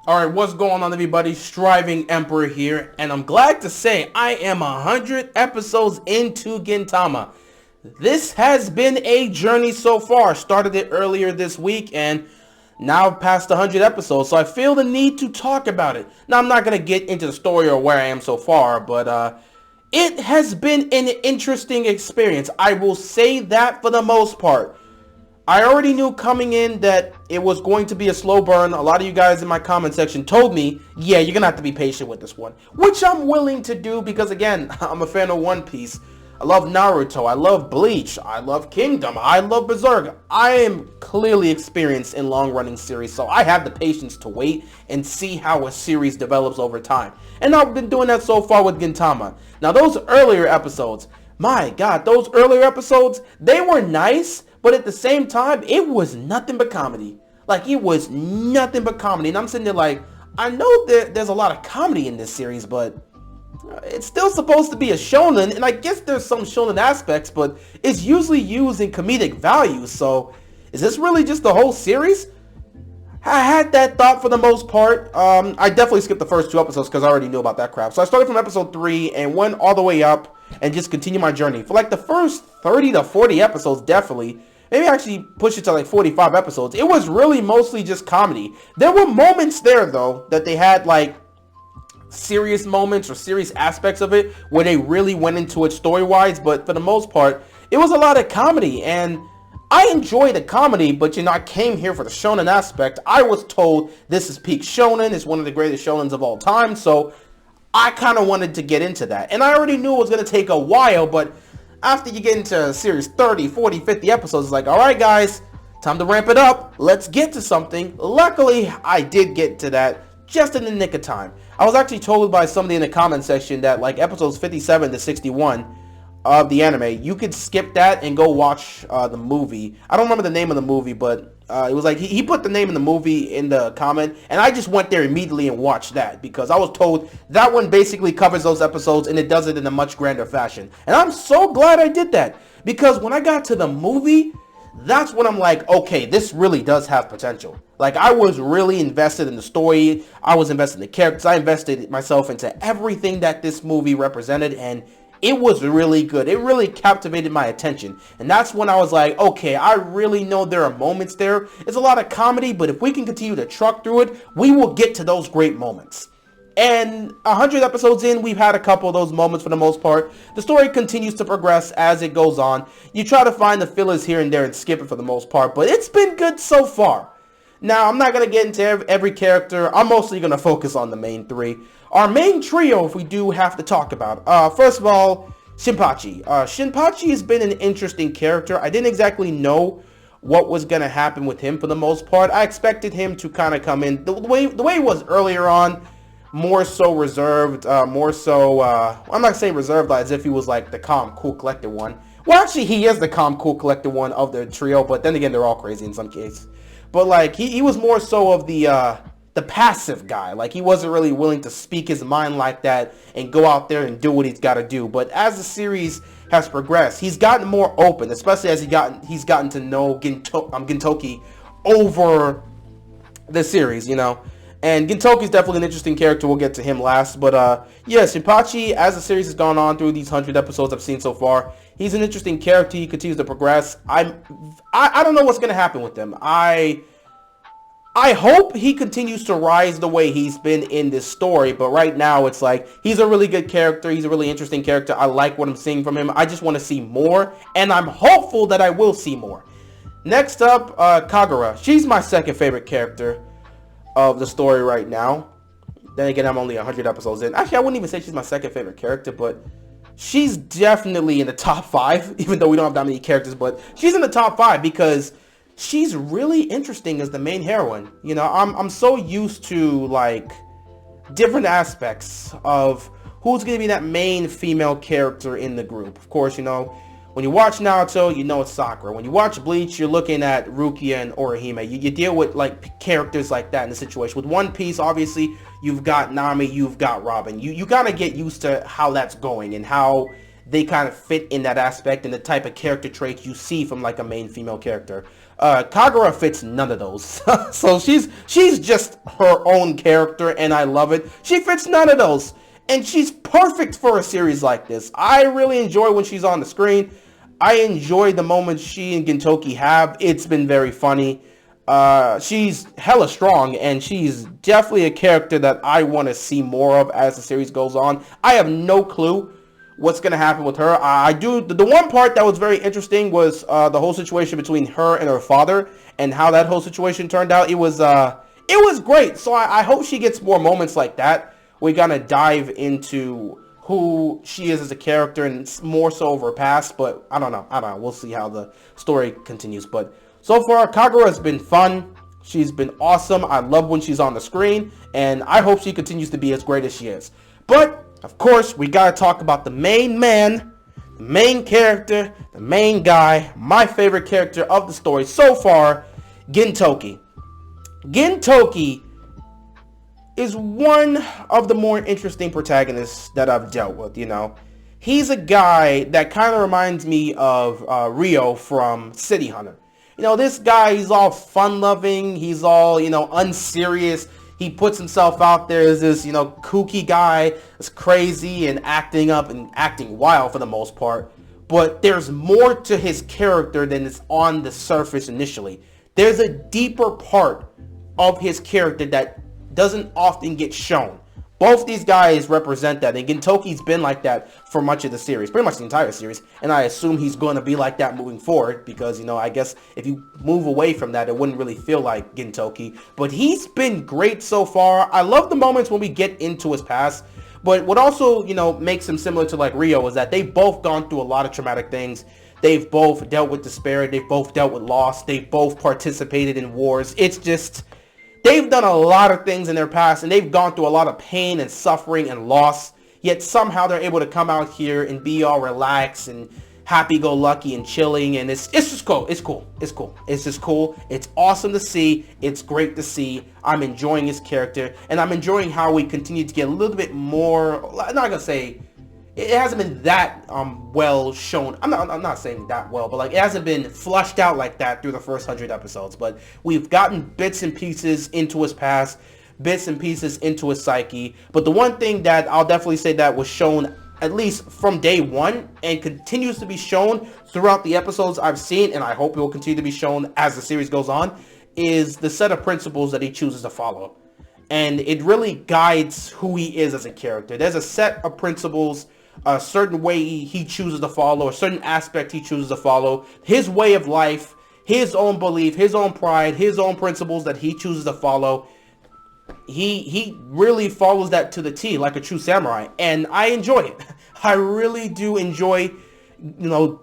Alright, what's going on everybody? Striving Emperor here, and I'm glad to say I am 100 episodes into Gintama. This has been a journey so far. Started it earlier this week and now past 100 episodes, so I feel the need to talk about it. Now, I'm not going to get into the story or where I am so far, but it has been an interesting experience. I will say that for the most part. I already knew coming in that it was going to be a slow burn. A lot of you guys in my comment section told me, yeah, you're going to have to be patient with this one. Which I'm willing to do because, again, I'm a fan of One Piece. I love Naruto. I love Bleach. I love Kingdom. I love Berserk. I am clearly experienced in long-running series, so I have the patience to wait and see how a series develops over time. And I've been doing that so far with Gintama. Now, those earlier episodes, my God, those earlier episodes, they were nice. But at the same time, it was nothing but comedy. Like, it was nothing but comedy. And I'm sitting there like, I know that there's a lot of comedy in this series, but it's still supposed to be a shonen. And I guess there's some shonen aspects, but it's usually used in comedic values. So, is this really just the whole series? I had that thought for the most part. I definitely skipped the first two episodes because I already knew about that crap. So I started from episode 3 and went all the way up and just continued my journey. For like the first 30 to 40 episodes, definitely. Maybe actually push it to like 45 episodes. It was really mostly just comedy. There were moments there, though, that they had like serious moments or serious aspects of it where they really went into it story-wise. But for the most part, it was a lot of comedy. And I enjoy the comedy, but you know, I came here for the shonen aspect. I was told this is peak shonen. It's one of the greatest shonens of all time. So I kind of wanted to get into that. And I already knew it was going to take a while, but after you get into series 30, 40, 50 episodes, it's like, all right, guys, time to ramp it up. Let's get to something. Luckily, I did get to that just in the nick of time. I was actually told by somebody in the comment section that like episodes 57 to 61 of the anime, you could skip that and go watch the movie. I don't remember the name of the movie, but it was like he put the name of the movie in the comment, and I just went there immediately and watched that because I was told that one basically covers those episodes and it does it in a much grander fashion. And I'm so glad I did that because when I got to the movie, that's when I'm like, okay, this really does have potential. Like, I was really invested in the story. I was invested in the characters. I invested myself into everything that this movie represented, and it was really good. It really captivated my attention. And that's when I was like, okay, I really know there are moments there. It's a lot of comedy, but if we can continue to truck through it, we will get to those great moments. And 100 episodes in, we've had a couple of those moments for the most part. The story continues to progress as it goes on. You try to find the fillers here and there and skip it for the most part, but it's been good so far. Now, I'm not going to get into every character. I'm mostly going to focus on the main three. Our main trio, if we do have to talk about. First of all, Shinpachi. Shinpachi has been an interesting character. I didn't exactly know what was going to happen with him for the most part. I expected him to kind of come in the way he was earlier on, more so reserved, more so, I'm not saying reserved as if he was like the calm, cool, collected one. Well, actually, he is the calm, cool, collected one of the trio, but then again, they're all crazy in some cases. But like, he was more so of the passive guy. Like, he wasn't really willing to speak his mind like that and go out there and do what he's got to do. But as the series has progressed, he's gotten more open, especially as he's gotten to know Gintoki over the series, you know. And Gintoki's definitely an interesting character. We'll get to him last. But yeah, Shinpachi, as the series has gone on through these 100 episodes I've seen so far, he's an interesting character. He continues to progress. I don't know what's going to happen with him. I hope he continues to rise the way he's been in this story, but right now it's like he's a really good character. He's a really interesting character. I like what I'm seeing from him. I just want to see more, and I'm hopeful that I will see more. Next up, Kagura. She's my second favorite character of the story right now. Then again, I'm only 100 episodes in. Actually, I wouldn't even say she's my second favorite character, but she's definitely in the top 5, even though we don't have that many characters, but she's in the top 5 because she's really interesting as the main heroine. You know, I'm so used to like different aspects of who's going to be that main female character in the group. Of course, you know, when you watch Naruto, you know it's Sakura. When you watch Bleach, you're looking at Rukia and Orihime. You deal with like characters like that in the situation. With One Piece, obviously, you've got Nami, you've got Robin. You gotta get used to how that's going and how they kind of fit in that aspect and the type of character traits you see from like a main female character. Kagura fits none of those. So she's just her own character, and I love it. She fits none of those, and she's perfect for a series like this. I really enjoy when she's on the screen. I enjoy the moments she and Gintoki have. It's been very funny. She's hella strong, and she's definitely a character that I want to see more of as the series goes on. I have no clue what's going to happen with her. The one part that was very interesting was the whole situation between her and her father, and how that whole situation turned out. It was great. So I hope she gets more moments like that. We're going to dive into who she is as a character and more so of her past, but I don't know. We'll see how the story continues. But so far, Kagura has been fun. She's been awesome. I love when she's on the screen, and I hope she continues to be as great as she is. But of course, we gotta talk about the main man, the main character, the main guy, my favorite character of the story so far, Gintoki. Gintoki is one of the more interesting protagonists that I've dealt with, you know. He's a guy that kind of reminds me of Rio from City Hunter. You know, this guy, he's all fun-loving, he's all, you know, unserious. He puts himself out there as this, you know, kooky guy that's crazy and acting up and acting wild for the most part. But there's more to his character than is on the surface initially. There's a deeper part of his character that doesn't often get shown. Both these guys represent that, and Gintoki's been like that for much of the series, pretty much the entire series, and I assume he's going to be like that moving forward, because, you know, I guess if you move away from that, it wouldn't really feel like Gintoki, but he's been great so far. I love the moments when we get into his past, but what also, you know, makes him similar to like Rio is that they've both gone through a lot of traumatic things. They've both dealt with despair, they've both dealt with loss, they've both participated in wars. It's just, they've done a lot of things in their past, and they've gone through a lot of pain and suffering and loss, yet somehow they're able to come out here and be all relaxed and happy-go-lucky and chilling, and it's just cool. It's just cool. It's awesome to see. It's great to see. I'm enjoying his character, and I'm enjoying how we continue to get a little bit more, I'm not gonna say, it hasn't been that well shown. I'm not saying that well, but like it hasn't been flushed out like that through the first 100 episodes. But we've gotten bits and pieces into his past, bits and pieces into his psyche. But the one thing that I'll definitely say that was shown at least from day one and continues to be shown throughout the episodes I've seen, and I hope it will continue to be shown as the series goes on, is the set of principles that he chooses to follow. And it really guides who he is as a character. There's a set of principles, a certain way he chooses to follow, a certain aspect he chooses to follow, his way of life, his own belief, his own pride, his own principles that he chooses to follow. He really follows that to the T like a true samurai, and I enjoy it. I really do enjoy, you know,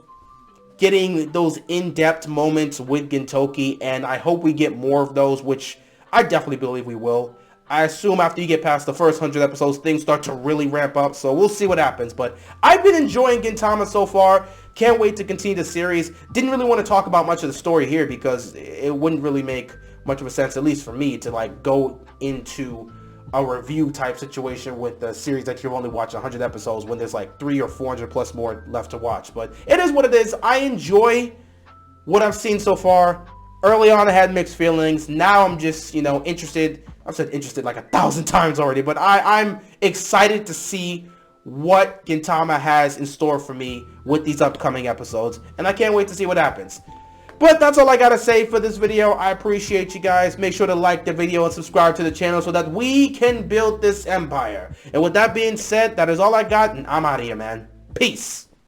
getting those in-depth moments with Gintoki, and I hope we get more of those, which I definitely believe we will. I assume after you get past the first 100 episodes, things start to really ramp up, so we'll see what happens. But I've been enjoying Gintama so far. Can't wait to continue the series. Didn't really want to talk about much of the story here because it wouldn't really make much of a sense, at least for me, to like go into a review type situation with the series that you've only watched 100 episodes when there's like 300 or 400 plus more left to watch. But it is what it is. I enjoy what I've seen so far. Early on, I had mixed feelings. Now I'm just, you know, interested. I've said interested like 1,000 times already, but I'm excited to see what Gintama has in store for me with these upcoming episodes, and I can't wait to see what happens. But that's all I gotta say for this video. I appreciate you guys. Make sure to like the video and subscribe to the channel so that we can build this empire. And with that being said, that is all I got, and I'm out of here, man. Peace.